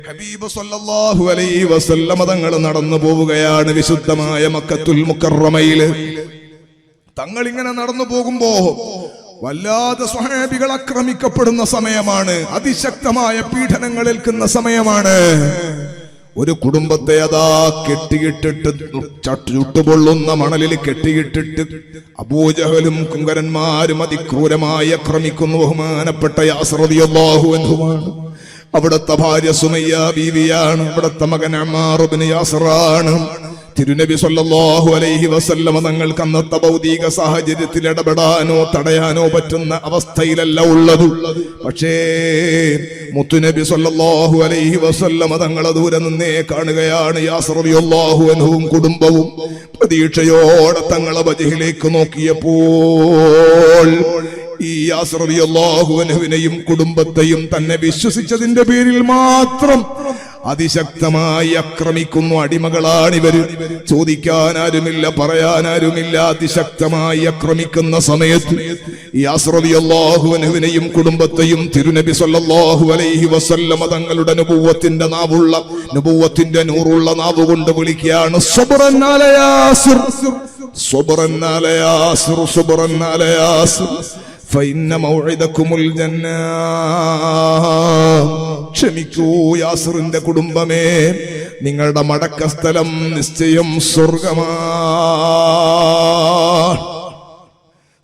ഹബീബ് സല്ലല്ലാഹു അലൈഹി വസല്ലം തങ്ങൾ നടന്നു പോവുകയാണ് വിശുദ്ധമായ മക്കത്തുൽ മുക്കറമയിൽ. തങ്ങൾ ഇങ്ങനെ നടന്നു പോകുമ്പോ വല്ലാതെ സ്വഹാബികൾ ആക്രമിക്കപ്പെടുന്ന സമയമാണ്, അതിശക്തമായ പീഡനങ്ങൾ ഏൽക്കുന്ന സമയമാണ്. ഒരു കുടുംബത്തെ അതാ കെട്ടിയിട്ടിട്ട് ചുട്ടുപൊള്ളുന്ന മണലിൽ കെട്ടിയിട്ടിട്ട് അബൂജഹലും കുങ്കരന്മാരും അതിക്രൂരമായി ആക്രമിക്കുന്നു. ബഹുമാനപ്പെട്ട യാസർ റളിയല്ലാഹു അൻഹുമാണ്. അവിടുത്തെ ഭാര്യ സുമയ്യ ബീവിയാണ്. അവിടുത്തെ മകൻ അമ്മാർ ഇബ്നു യാസറാണ്. തിരുനബി സല്ലല്ലാഹു അലൈഹി വസല്ലം തങ്ങൾക്ക് അന്നത്തെ ഭൗതിക സാഹചര്യത്തിൽ ഇടപെടാനോ തടയാനോ പറ്റുന്ന അവസ്ഥയിലല്ല ഉള്ളത്. പക്ഷേ മുത്തുനബി സല്ലല്ലാഹു അലൈഹി വസല്ലം തങ്ങളെ ദൂരെ നിന്നേ കാണുകയാണ്. യാസർ റളിയല്ലാഹു അൻഹുവും കുടുംബവും പ്രതീക്ഷയോടെ തങ്ങളെ വജഹിലേക്ക് നോക്കിയപ്പോൾ ഈ യാസർ റളിയല്ലാഹു അൻഹുവിനെയും കുടുംബത്തെയും തന്നെ വിശ്വസിച്ചതിന്റെ പേരിൽ മാത്രം അതിശക്തമായി ആക്രമിക്കുന്നു അടിമകളാണിവര്. ചോദിക്കാൻ ആരുമില്ല, പറയാൻ ആരുമില്ല. അതിശക്തമായി ആക്രമിക്കുന്ന സമയത്ത് യാസർ റളിയല്ലാഹു അൻഹുവിനെയും കുടുംബത്തെയും തിരുനബി സല്ലല്ലാഹു അലൈഹി വസല്ലം തങ്ങളുടെ നുബുവത്തിന്റെ നാവുള്ള, നുബുവത്തിന്റെ നൂറുള്ള നാവ് കൊണ്ട് വിളിക്കുകയാണ്, സബ്റൻ അല യാസിർ, സബ്റൻ അല യാസിർ, സബ്റൻ അല യാസിർ, ഫഇന്ന മൗഇദകുമുൽ ജന്ന. ക്ഷമിക്കൂ യാസിറിന്റെ കുടുംബമേ, നിങ്ങളുടെ മടക്ക സ്ഥലം നിശ്ചയം സ്വർഗമാണ്.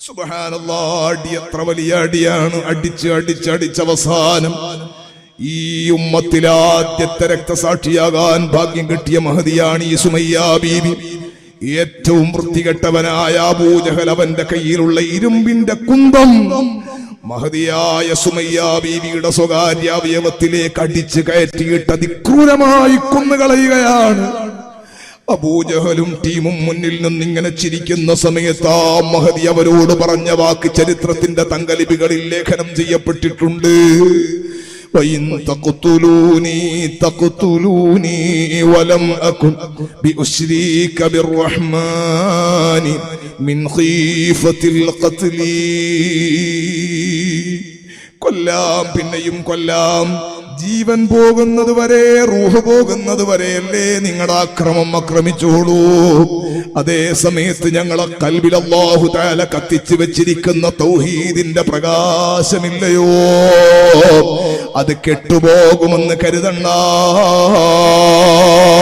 സുബ്ഹാനല്ലാഹ്, അടി എത്ര വലിയ അടിയാണ്. അടിച്ച് അവസാനം ഈ ഉമ്മത്തിലെ ആദ്യത്തെ രക്തസാക്ഷിയാകാൻ ഭാഗ്യം കിട്ടിയ മഹദിയാണ് ഈ സുമയ്യ ബീവി. ഏറ്റവും വൃത്തികെട്ടവനായ അബൂജഹൽ അവന്റെ കയ്യിലുള്ള ഇരുമ്പിന്റെ കുന്തം മഹദിയായ സുമയ്യ ബീവിയുടെ സ്വകാര്യ അവയവത്തിലേക്ക് അടിച്ചു കയറ്റിയിട്ട് അതിക്രൂരമായി കൊന്നുകളയുകയാണ്. അബൂജഹലും ടീമും മുന്നിൽ നിന്നിങ്ങനെ ചിരിക്കുന്ന സമയത്ത് ആ മഹദി അവരോട് പറഞ്ഞ വാക്ക് ചരിത്രത്തിന്റെ തങ്കലിപികളിൽ ലേഖനം ചെയ്യപ്പെട്ടിട്ടുണ്ട്. وَإِن تقتلوني وَلَمْ أَكُنْ بِأُشْرِكَ بِالرَّحْمَنِ مِنْ خِيفَةِ الْقَتْلِ. കൊല്ലാം, പിന്നെയും കൊല്ലാം. ജീവൻ പോകുന്നത് വരെ, റൂഹ് പോകുന്നത് വരെയല്ലേ നിങ്ങളുടെ ആക്രമം ആക്രമിച്ചോളൂ. അതേ സമയത്ത് ഞങ്ങളെ കൽബിൽ അല്ലാഹു തആല കത്തിച്ചു വെച്ചിരിക്കുന്ന തൗഹീദിന്റെ പ്രകാശമില്ലയോ, അത് കെട്ടുപോകുമെന്ന് കരുതണ്ട.